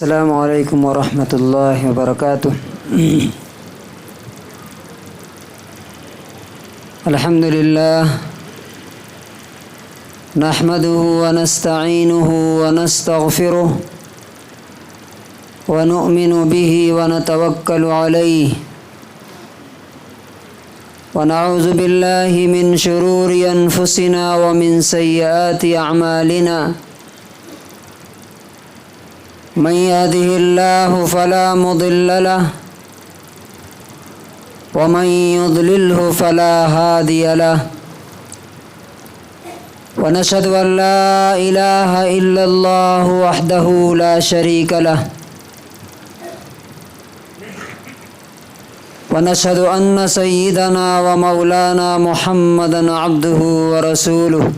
السلام علیکم ورحمۃ اللہ وبرکاتہ۔ الحمد للہ نحمده ونستعینه ونستغفره ونؤمن به ونتوکل علیہ ونعوذ باللہ من شرور انفسنا ومن سیئات اعمالنا من يهده الله فلا مضل له ومن يضلله فلا هادي له ونشهد أن لا إله إلا الله وحده لا شريك له ونشهد أن سيدنا ومولانا محمدا عبده ورسوله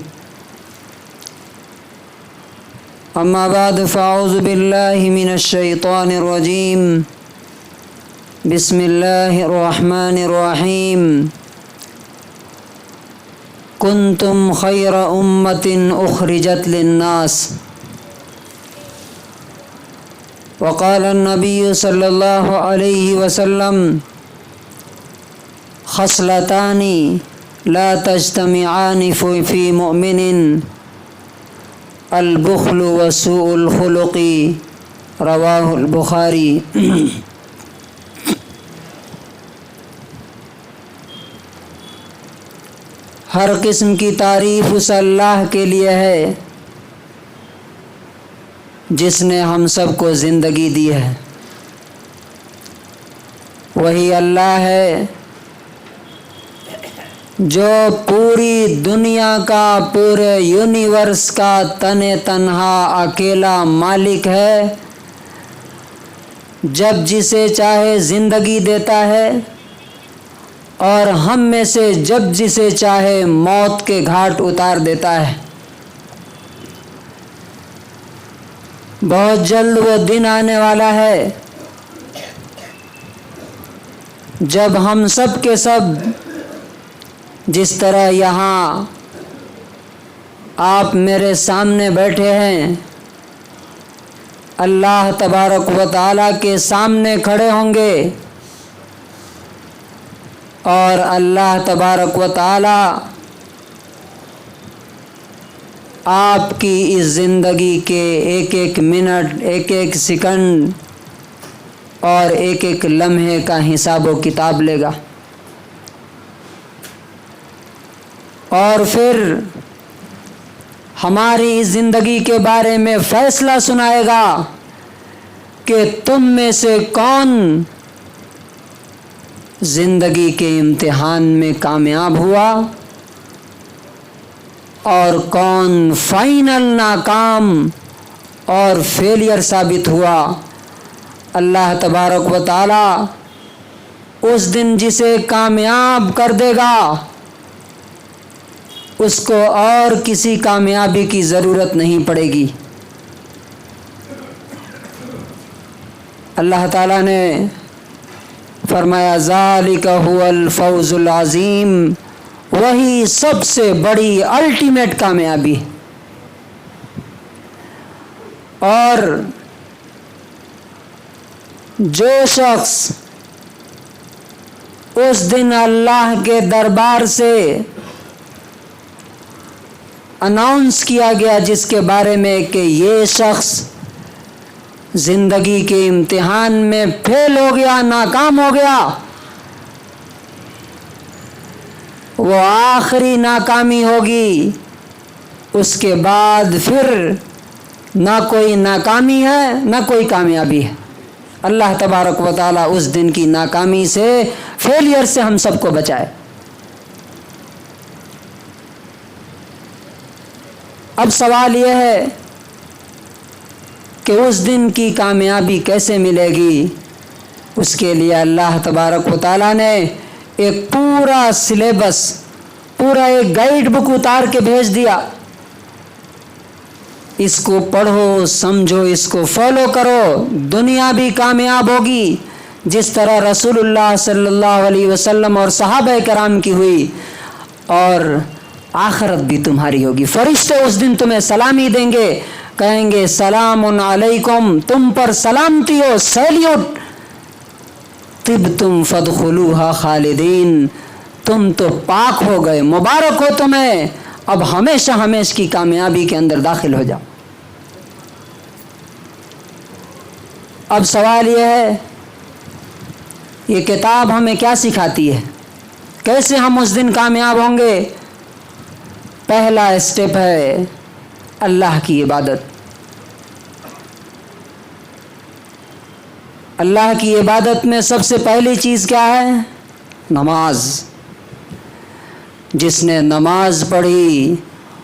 أما بعد فأعوذ بالله من الشيطان الرجيم بسم الله الرحمن الرحيم كنتم خير أمة أخرجت للناس وقال النبي صلى الله عليه وسلم خصلتان لا تجتمعان في مؤمن البخل وسوء الخلق رواہ البخاری۔ ہر قسم کی تعریف اس اللہ کے لیے ہے جس نے ہم سب کو زندگی دی ہے۔ وہی اللہ ہے جو پوری دنیا کا، پورے یونیورس کا تنہا اکیلا مالک ہے، جب جسے چاہے زندگی دیتا ہے اور ہم میں سے جب جسے چاہے موت کے گھاٹ اتار دیتا ہے۔ بہت جلد وہ دن آنے والا ہے جب ہم سب کے سب، جس طرح یہاں آپ میرے سامنے بیٹھے ہیں، اللہ تبارک و تعالیٰ کے سامنے کھڑے ہوں گے اور اللہ تبارک و تعالیٰ آپ کی اس زندگی کے ایک ایک منٹ، ایک ایک سیکنڈ اور ایک ایک لمحے کا حساب و کتاب لے گا، اور پھر ہماری اس زندگی کے بارے میں فیصلہ سنائے گا کہ تم میں سے کون زندگی کے امتحان میں کامیاب ہوا اور کون فائنل ناکام اور فیلئر ثابت ہوا۔ اللہ تبارک و تعالی اس دن جسے کامیاب کر دے گا اس کو اور کسی کامیابی کی ضرورت نہیں پڑے گی۔ اللہ تعالیٰ نے فرمایا ذالک هو الفوز العظیم، وہی سب سے بڑی الٹیمیٹ کامیابی۔ اور جو شخص اس دن اللہ کے دربار سے اناؤنس کیا گیا، جس کے بارے میں کہ یہ شخص زندگی کے امتحان میں فیل ہو گیا، ناکام ہو گیا، وہ آخری ناکامی ہوگی، اس کے بعد پھر نہ کوئی ناکامی ہے نہ کوئی کامیابی ہے۔ اللہ تبارک و تعالیٰ اس دن کی ناکامی سے، فیلئر سے ہم سب کو بچائے۔ اب سوال یہ ہے کہ اس دن کی کامیابی کیسے ملے گی؟ اس کے لیے اللہ تبارک و تعالیٰ نے ایک پورا سلیبس، پورا ایک گائیڈ بک اتار کے بھیج دیا۔ اس کو پڑھو، سمجھو، اس کو فالو کرو، دنیا بھی کامیاب ہوگی جس طرح رسول اللہ صلی اللہ علیہ وسلم اور صحابہ کرام کی ہوئی، اور آخرت بھی تمہاری ہوگی۔ فرشتے اس دن تمہیں سلامی دیں گے، کہیں گے سلام علیکم، تم پر سلامتی ہو، سیلیوٹ، طبتم فادخلوها خالدین، تم تو پاک ہو گئے، مبارک ہو تمہیں، اب ہمیشہ ہمیشہ کی کامیابی کے اندر داخل ہو جاؤ۔ اب سوال یہ ہے، یہ کتاب ہمیں کیا سکھاتی ہے؟ کیسے ہم اس دن کامیاب ہوں گے؟ پہلا اسٹیپ ہے اللہ کی عبادت۔ اللہ کی عبادت میں سب سے پہلی چیز کیا ہے؟ نماز۔ جس نے نماز پڑھی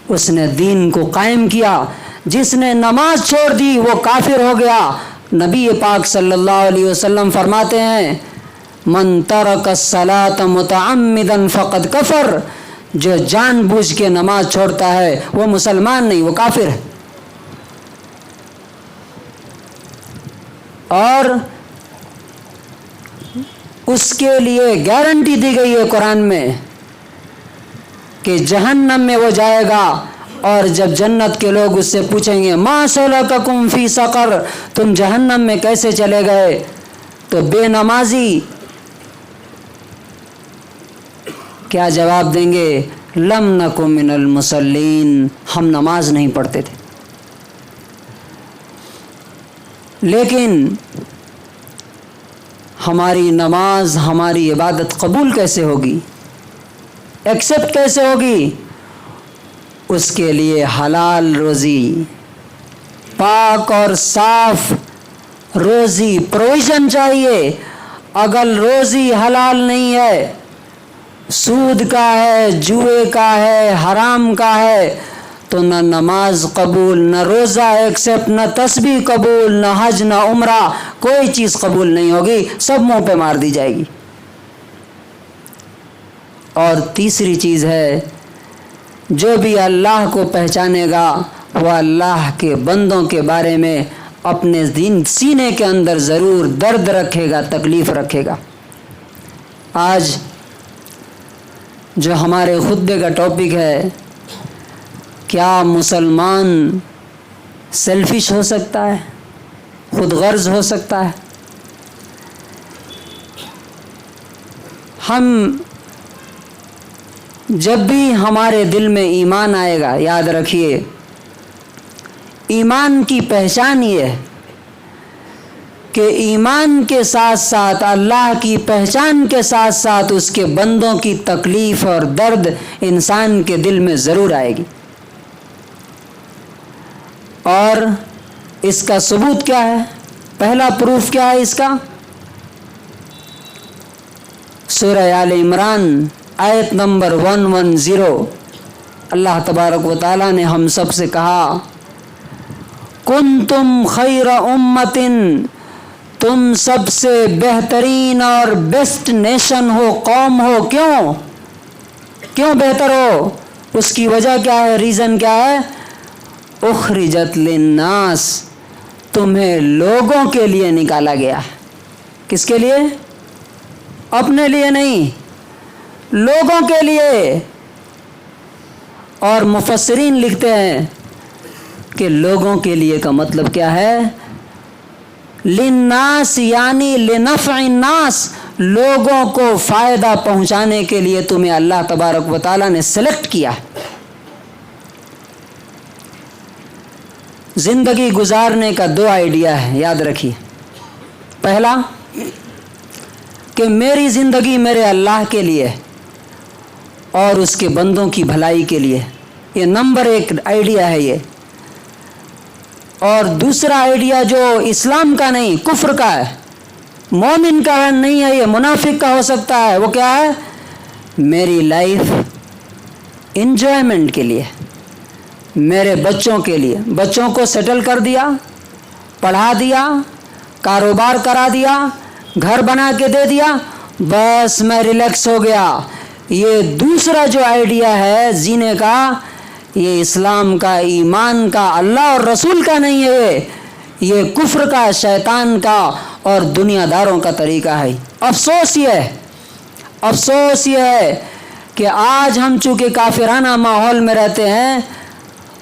اس نے دین کو قائم کیا، جس نے نماز چھوڑ دی وہ کافر ہو گیا۔ نبی پاک صلی اللہ علیہ وسلم فرماتے ہیں من ترک الصلاۃ متعمدا فقد کفر، جو جان بوجھ کے نماز چھوڑتا ہے وہ مسلمان نہیں، وہ کافر ہے۔ اور اس کے لیے گارنٹی دی گئی ہے قرآن میں کہ جہنم میں وہ جائے گا، اور جب جنت کے لوگ اس سے پوچھیں گے ما سلککم فی سقر، تم جہنم میں کیسے چلے گئے؟ تو بے نمازی کیا جواب دیں گے؟ لم نک من المصلین، ہم نماز نہیں پڑھتے تھے۔ لیکن ہماری نماز، ہماری عبادت قبول کیسے ہوگی، ایکسیپٹ کیسے ہوگی؟ اس کے لیے حلال روزی، پاک اور صاف روزی، پروویژن چاہیے۔ اگر روزی حلال نہیں ہے، سود کا ہے، جوئے کا ہے، حرام کا ہے، تو نہ نماز قبول، نہ روزہ ایکسیپٹ، نہ تسبیح قبول، نہ حج، نہ عمرہ، کوئی چیز قبول نہیں ہوگی، سب منہ پہ مار دی جائے گی۔ اور تیسری چیز ہے، جو بھی اللہ کو پہچانے گا وہ اللہ کے بندوں کے بارے میں اپنے دین سینے کے اندر ضرور درد رکھے گا، تکلیف رکھے گا۔ آج جو ہمارے خطبے کا ٹاپک ہے، کیا مسلمان سیلفش ہو سکتا ہے، خود غرض ہو سکتا ہے؟ ہم جب بھی ہمارے دل میں ایمان آئے گا، یاد رکھیے ایمان کی پہچان یہ ہے کہ ایمان کے ساتھ ساتھ، اللہ کی پہچان کے ساتھ ساتھ اس کے بندوں کی تکلیف اور درد انسان کے دل میں ضرور آئے گی۔ اور اس کا ثبوت کیا ہے؟ پہلا پروف کیا ہے اس کا؟ سورہ آل عمران آیت نمبر 110، اللہ تبارک و تعالیٰ نے ہم سب سے کہا کنتم خیر امت، تم سب سے بہترین اور بیسٹ نیشن ہو، قوم ہو۔ کیوں بہتر ہو؟ اس کی وجہ کیا ہے، ریزن کیا ہے؟ اخرجت للناس، تمہیں لوگوں کے لیے نکالا گیا۔ کس کے لیے؟ اپنے لیے نہیں، لوگوں کے لیے۔ اور مفسرین لکھتے ہیں کہ لوگوں کے لیے کا مطلب کیا ہے؟ للناس یعنی لنفع الناس، لوگوں کو فائدہ پہنچانے کے لیے تمہیں اللہ تبارک و تعالیٰ نے سلیکٹ کیا۔ زندگی گزارنے کا 2 آئیڈیا ہے، یاد رکھیے۔ پہلا کہ میری زندگی میرے اللہ کے لیے اور اس کے بندوں کی بھلائی کے لیے، یہ نمبر 1 آئیڈیا ہے یہ۔ اور دوسرا آئیڈیا جو اسلام کا نہیں، کفر کا ہے، مومن کا ہے نہیں ہے، یہ منافق کا ہو سکتا ہے۔ وہ کیا ہے؟ میری لائف انجوائمنٹ کے لیے، میرے بچوں کے لیے، بچوں کو سیٹل کر دیا، پڑھا دیا، کاروبار کرا دیا، گھر بنا کے دے دیا، بس میں ریلیکس ہو گیا۔ یہ دوسرا جو آئیڈیا ہے جینے کا، یہ اسلام کا، ایمان کا، اللہ اور رسول کا نہیں ہے، یہ کفر کا، شیطان کا اور دنیا داروں کا طریقہ ہے۔ افسوس یہ ہے کہ آج ہم چونکہ کافرانہ ماحول میں رہتے ہیں،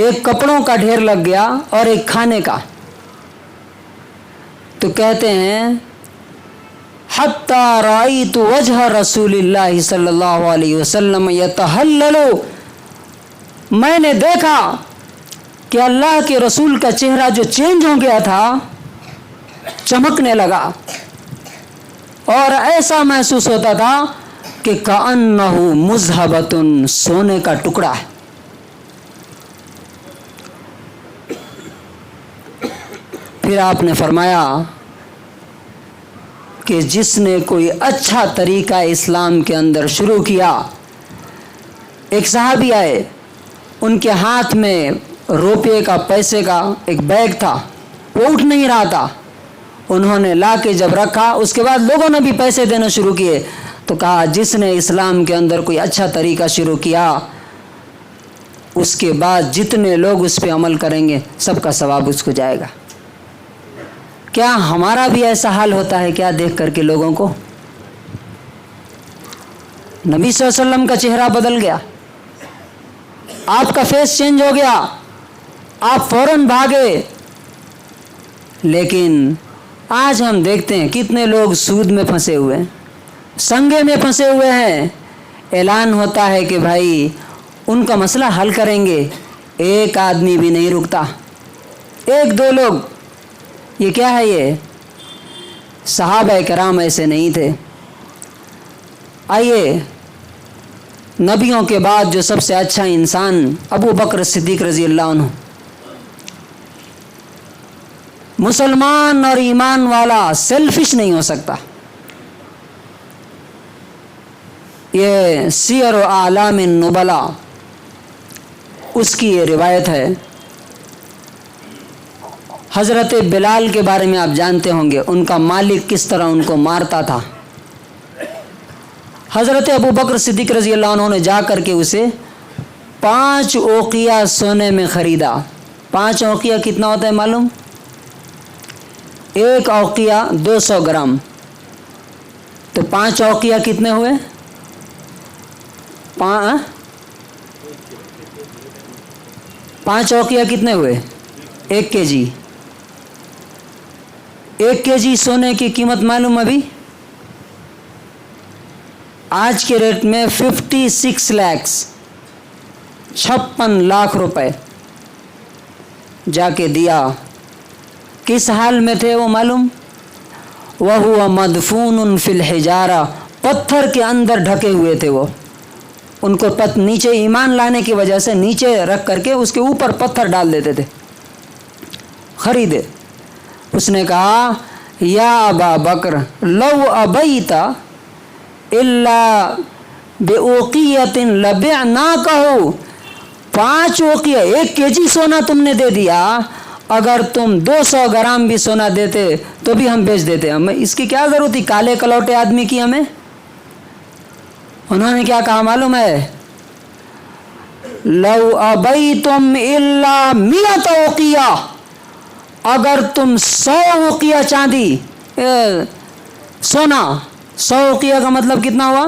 ایک کپڑوں کا ڈھیر لگ گیا اور ایک کھانے کا. تو کہتے ہیں حتی رأیت وجہ رسول اللہ صلی اللہ علیہ وسلم یتحلل، میں نے دیکھا کہ اللہ کے رسول کا چہرہ جو چینج ہو گیا تھا چمکنے لگا، اور ایسا محسوس ہوتا تھا کہ کأنہ مذہبۃ، سونے کا ٹکڑا ہے. پھر آپ نے فرمایا کہ جس نے کوئی اچھا طریقہ اسلام کے اندر شروع کیا. ایک صحابی آئے، ان کے ہاتھ میں روپے کا پیسے کا ایک بیگ تھا، وہ اٹھ نہیں رہا تھا. انہوں نے لا کے جب رکھا، اس کے بعد لوگوں نے بھی پیسے دینا شروع کیے، تو کہا جس نے اسلام کے اندر کوئی اچھا طریقہ شروع کیا، اس کے بعد جتنے لوگ اس پہ عمل کریں گے سب کا ثواب اس کو جائے گا. کیا ہمارا بھی ایسا حال ہوتا ہے کیا دیکھ کر کے لوگوں کو؟ نبی صلی اللہ علیہ وسلم کا چہرہ بدل گیا، آپ کا فیس چینج ہو گیا، آپ فوراً بھاگے. لیکن آج ہم دیکھتے ہیں کتنے لوگ سود میں پھنسے ہوئے ہیں، سنگے میں پھنسے ہوئے ہیں. اعلان ہوتا ہے کہ بھائی ان کا مسئلہ حل کریں گے، ایک آدمی بھی نہیں رکتا، ایک دو لوگ. یہ کیا ہے؟ یہ صحابہ کرام ایسے نہیں تھے. آئیے، نبیوں کے بعد جو سب سے اچھا انسان ابو بکر صدیق رضی اللہ عنہ، مسلمان اور ایمان والا سیلفش نہیں ہو سکتا. یہ سیر و اعلام النبلاء اس کی یہ روایت ہے. حضرت بلال کے بارے میں آپ جانتے ہوں گے، ان کا مالک کس طرح ان کو مارتا تھا. حضرت ابو بکر صدیق رضی اللہ عنہ نے جا کر کے اسے 5 اوقیہ سونے میں خریدا. 5 اوقیہ کتنا ہوتا ہے معلوم؟ ایک اوقیہ 200 گرام. تو 5 اوقیہ کتنے ہوئے؟ 5 اوقیہ کتنے ہوئے؟ 1 kg. 1 kg سونے کی قیمت معلوم ابھی آج کے ریٹ میں 56 لاکھ 56 لاکھ روپے جا کے دیا. کس حال میں تھے وہ معلوم؟ وَهُوَ مَدْفُونٌ فِي الْحِجَارَةِ، پتھر کے اندر ڈھکے ہوئے تھے وہ. ان کو نیچے ایمان لانے کی وجہ سے نیچے رکھ کر کے اس کے اوپر پتھر ڈال دیتے تھے. خریدے. اس نے کہا یا ابا بکر لو ابیت الا بأوقیۃ لبعناکہ، 5 اوقیہ 1 kg سونا تم نے دے دیا، اگر تم 200 گرام بھی سونا دیتے تو بھی ہم بیچ دیتے. ہمیں اس کی کیا ضرورت تھی کالے کلوٹے آدمی کی ہمیں؟ انہوں نے کیا کہا معلوم ہے؟ لو ابیتم الا 100 اوقیہ، اگر تم 100 اوقیہ چاندی سونا، 100 اوقیہ کا مطلب کتنا ہوا؟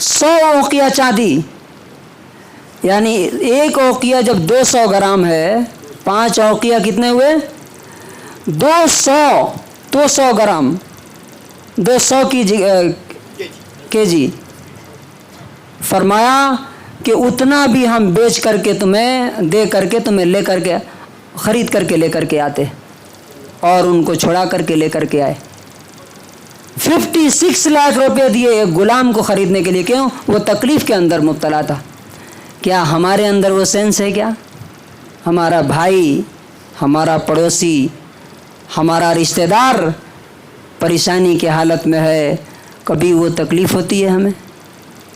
100 اوقیہ چاندی، یعنی 1 اوقیہ جب 200 گرام ہے، 5 اوقیہ کتنے ہوئے؟ 200 گرام، 200 کے جی. فرمایا کہ اتنا بھی ہم بیچ کر کے تمہیں دے کر کے تمہیں لے کر کے خرید کر کے لے کر کے آتے، اور ان کو چھڑا کر کے لے کر کے آئے. 56 لاکھ روپے دیے ایک غلام کو خریدنے کے لیے. کیوں؟ وہ تکلیف کے اندر مبتلا تھا. کیا ہمارے اندر وہ سینس ہے کیا؟ ہمارا بھائی، ہمارا پڑوسی، ہمارا رشتہ دار پریشانی کی حالت میں ہے، کبھی وہ تکلیف ہوتی ہے ہمیں؟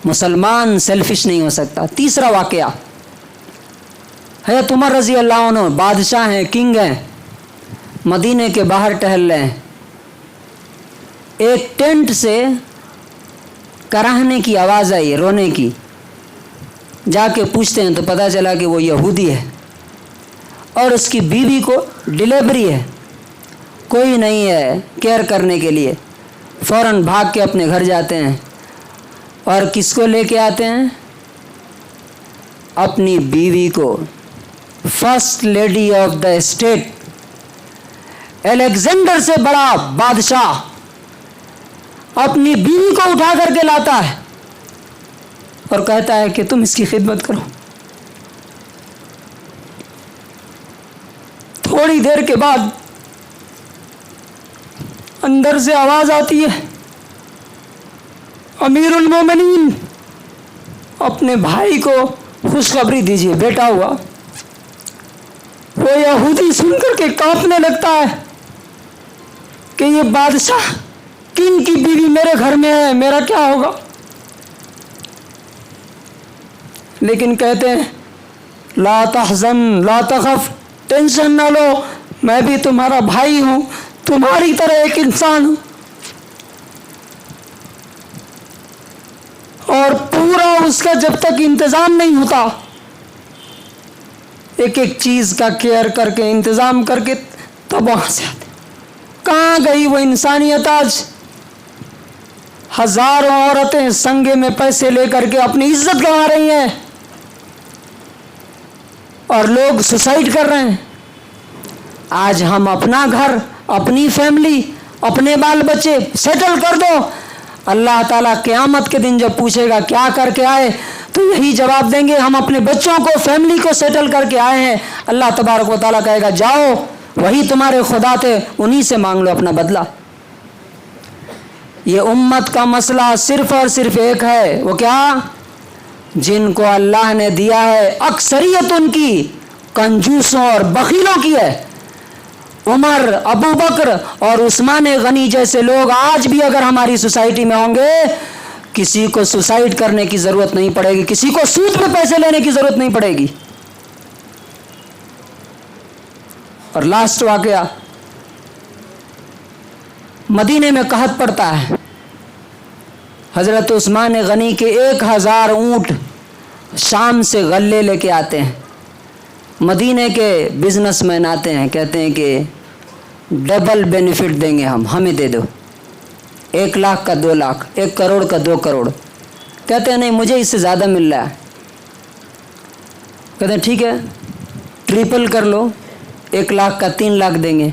مسلمان سیلفش نہیں ہو سکتا. تیسرا واقعہ حضرت عمر رضی اللہ عنہ، بادشاہ ہیں، کنگ ہیں، مدینے کے باہر ٹہل رہے ہیں. ایک ٹینٹ سے کراہنے کی آواز آئی، رونے کی. جا کے پوچھتے ہیں تو پتہ چلا کہ وہ یہودی ہے اور اس کی بیوی کو ڈلیوری ہے، کوئی نہیں ہے کیئر کرنے کے لیے. فوراً بھاگ کے اپنے گھر جاتے ہیں. اور کس کو لے کے آتے ہیں؟ اپنی بیوی کو، first lady of the state, Alexander سے بڑا بادشاہ اپنی بیوی کو اٹھا کر کے لاتا ہے اور کہتا ہے کہ تم اس کی خدمت کرو۔ تھوڑی دیر کے بعد اندر سے آواز آتی ہے، امیر المومنین اپنے بھائی کو خوشخبری دیجیے، بیٹا ہوا۔ وہ یہودی سن کر کے کانپنے لگتا ہے کہ یہ بادشاہ کن کی بیوی میرے گھر میں ہے، میرا کیا ہوگا؟ لیکن کہتے ہیں لا تحزن لا تخف، ٹینشن نہ لو، میں بھی تمہارا بھائی ہوں، تمہاری طرح ایک انسان ہوں۔ اور پورا اس کا جب تک انتظام نہیں ہوتا، ایک ایک چیز کا کیئر کر کے انتظام کر کے تب وہاں سے آتے۔ کہاں گئی وہ انسانیت آج؟ ہزاروں عورتیں سنگے میں پیسے لے کر کے اپنی عزت گنوا رہی ہیں اور لوگ سوسائڈ کر رہے ہیں۔ آج ہم اپنا گھر، اپنی فیملی، اپنے بال بچے سیٹل کر دو، اللہ تعالیٰ قیامت کے دن جب پوچھے گا کیا کر کے آئے تو یہی جواب دیں گے ہم اپنے بچوں کو، فیملی کو سیٹل کر کے آئے ہیں۔ اللہ تبارک و تعالیٰ کہے گا جاؤ، وہی تمہارے خدا تھے، انہی سے مانگ لو اپنا بدلہ۔ یہ امت کا مسئلہ صرف اور صرف ایک ہے، وہ کیا؟ جن کو اللہ نے دیا ہے اکثریت ان کی کنجوسوں اور بخیلوں کی ہے۔ عمر، ابو بکر اور عثمان غنی جیسے لوگ آج بھی اگر ہماری سوسائٹی میں ہوں گے، کسی کو سوسائڈ کرنے کی ضرورت نہیں پڑے گی، کسی کو سود پہ پیسے لینے کی ضرورت نہیں پڑے گی۔ اور لاسٹ واقعہ، مدینے میں قحط پڑتا ہے، حضرت عثمان غنی کے 1000 اونٹ شام سے غلے لے کے آتے ہیں۔ مدینے کے بزنس مین آتے ہیں، کہتے ہیں کہ ڈبل بینیفٹ دیں گے، ہمیں دے دو، 1 لاکھ کا 2 لاکھ، 1 کروڑ کا 2 کروڑ۔ کہتے ہیں نہیں، مجھے اس سے زیادہ مل رہا ہے۔ کہتے ہیں ٹھیک ہے، ٹریپل کر لو، 1 لاکھ کا 3 لاکھ دیں گے۔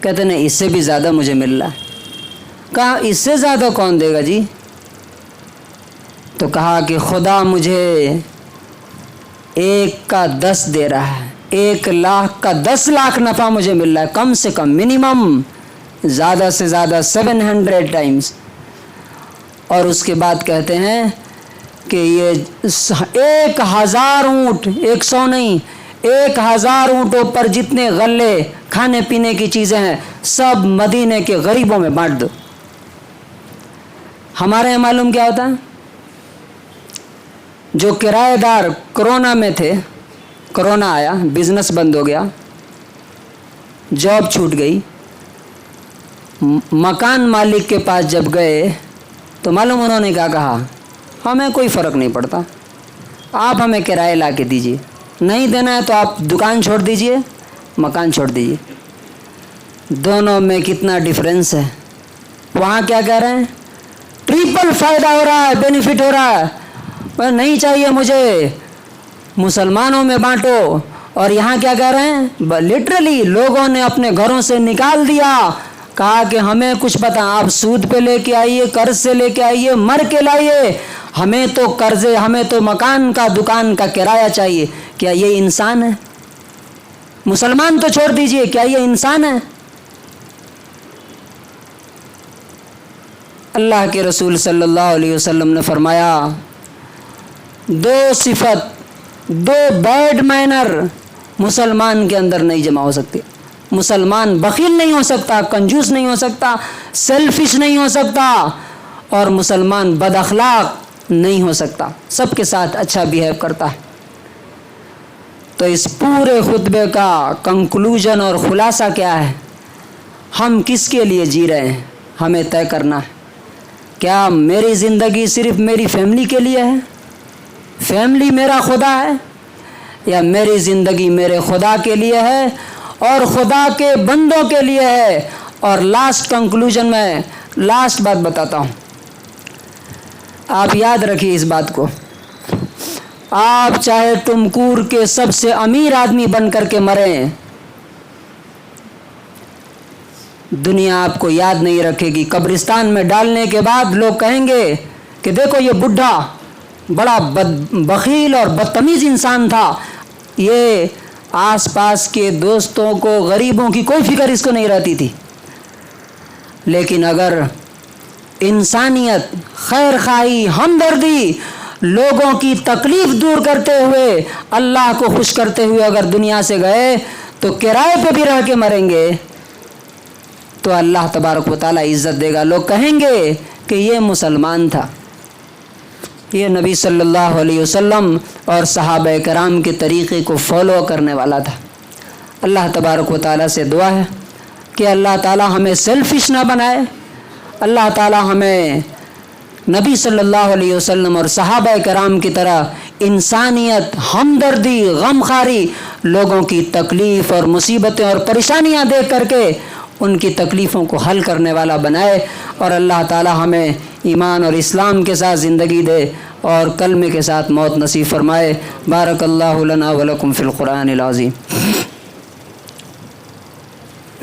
کہتے ہیں نہیں، اس سے بھی زیادہ مجھے مل رہا ہے۔ کہا اس سے زیادہ کون دے گا جی؟ تو کہا کہ خدا مجھے 1 کا 10 دے رہا ہے، 1 لاکھ کا 10 لاکھ نفع مجھے مل رہا ہے، کم سے کم منیمم، زیادہ سے زیادہ 700 ٹائمز۔ اور اس کے بعد کہتے ہیں کہ یہ 1000 اونٹ، 100 نہیں، 1000 اونٹوں پر جتنے غلے کھانے پینے کی چیزیں ہیں سب مدینے کے غریبوں میں بانٹ دو۔ ہمارے یہاں معلوم کیا ہوتا ہے؟ جو کرایہ دار کرونا میں تھے، کرونا آیا، بزنس بند ہو گیا، جاب چھوٹ گئی، مکان مالک کے پاس جب گئے تو معلوم انہوں نے کیا کہا؟ ہمیں کوئی فرق نہیں پڑتا، آپ ہمیں کرایہ لا کے دیجیے، نہیں دینا ہے تو آپ دکان چھوڑ دیجیے، مکان چھوڑ دیجیے۔ دونوں میں کتنا ڈفرینس ہے۔ وہاں کیا کہہ رہے ہیں؟ ٹریپل فائدہ ہو رہا ہے، بینیفٹ ہو رہا ہے، نہیں چاہیے مجھے، مسلمانوں میں بانٹو۔ اور یہاں کیا کہہ رہے ہیں؟ لٹرلی لوگوں نے اپنے گھروں سے نکال دیا، کہا کہ ہمیں کچھ پتہ، آپ سود پہ لے کے آئیے، قرض سے لے کے آئیے، مر کے لائیے، ہمیں تو قرضے، ہمیں تو مکان کا، دکان کا کرایہ چاہیے۔ کیا یہ انسان ہے؟ مسلمان تو چھوڑ دیجئے، کیا یہ انسان ہے؟ اللہ کے رسول صلی اللہ علیہ وسلم نے فرمایا 2 صفت، 2 بیڈ مینر مسلمان کے اندر نہیں جمع ہو سکتے۔ مسلمان بخیل نہیں ہو سکتا، کنجوس نہیں ہو سکتا، سیلفش نہیں ہو سکتا، اور مسلمان بد اخلاق نہیں ہو سکتا، سب کے ساتھ اچھا بیہیو کرتا ہے۔ تو اس پورے خطبے کا کنکلوژن اور خلاصہ کیا ہے؟ ہم کس کے لیے جی رہے ہیں، ہمیں طے کرنا ہے۔ کیا میری زندگی صرف میری فیملی کے لیے ہے، فیملی میرا خدا ہے، یا میری زندگی میرے خدا کے لیے ہے اور خدا کے بندوں کے لیے ہے؟ اور لاسٹ کنکلوژن میں لاسٹ بات بتاتا ہوں آپ یاد رکھیے اس بات کو، آپ چاہے ٹمکور کے سب سے امیر آدمی بن کر کے مریں، دنیا آپ کو یاد نہیں رکھے گی۔ قبرستان میں ڈالنے کے بعد لوگ کہیں گے کہ دیکھو یہ بڈھا بڑا بخیل اور بدتمیز انسان تھا، یہ آس پاس کے دوستوں کو، غریبوں کی کوئی فکر اس کو نہیں رہتی تھی۔ لیکن اگر انسانیت، خیر خواہی، ہمدردی، لوگوں کی تکلیف دور کرتے ہوئے، اللہ کو خوش کرتے ہوئے اگر دنیا سے گئے تو کرائے پہ بھی رہ کے مریں گے تو اللہ تبارک و تعالیٰ عزت دے گا۔ لوگ کہیں گے کہ یہ مسلمان تھا، یہ نبی صلی اللہ علیہ وسلم اور صحابہ کرام کے طریقے کو فالو کرنے والا تھا۔ اللہ تبارک و تعالیٰ سے دعا ہے کہ اللہ تعالیٰ ہمیں سیلفش نہ بنائے، اللہ تعالیٰ ہمیں نبی صلی اللہ علیہ وسلم اور صحابہ کرام کی طرح انسانیت، ہمدردی، غمخواری، لوگوں کی تکلیف اور مصیبتیں اور پریشانیاں دیکھ کر کے ان کی تکلیفوں کو حل کرنے والا بنائے، اور اللہ تعالیٰ ہمیں ایمان اور اسلام کے ساتھ زندگی دے اور کلمے کے ساتھ موت نصیب فرمائے۔ بارک اللہ لنا ولکم فی القرآن العظیم۔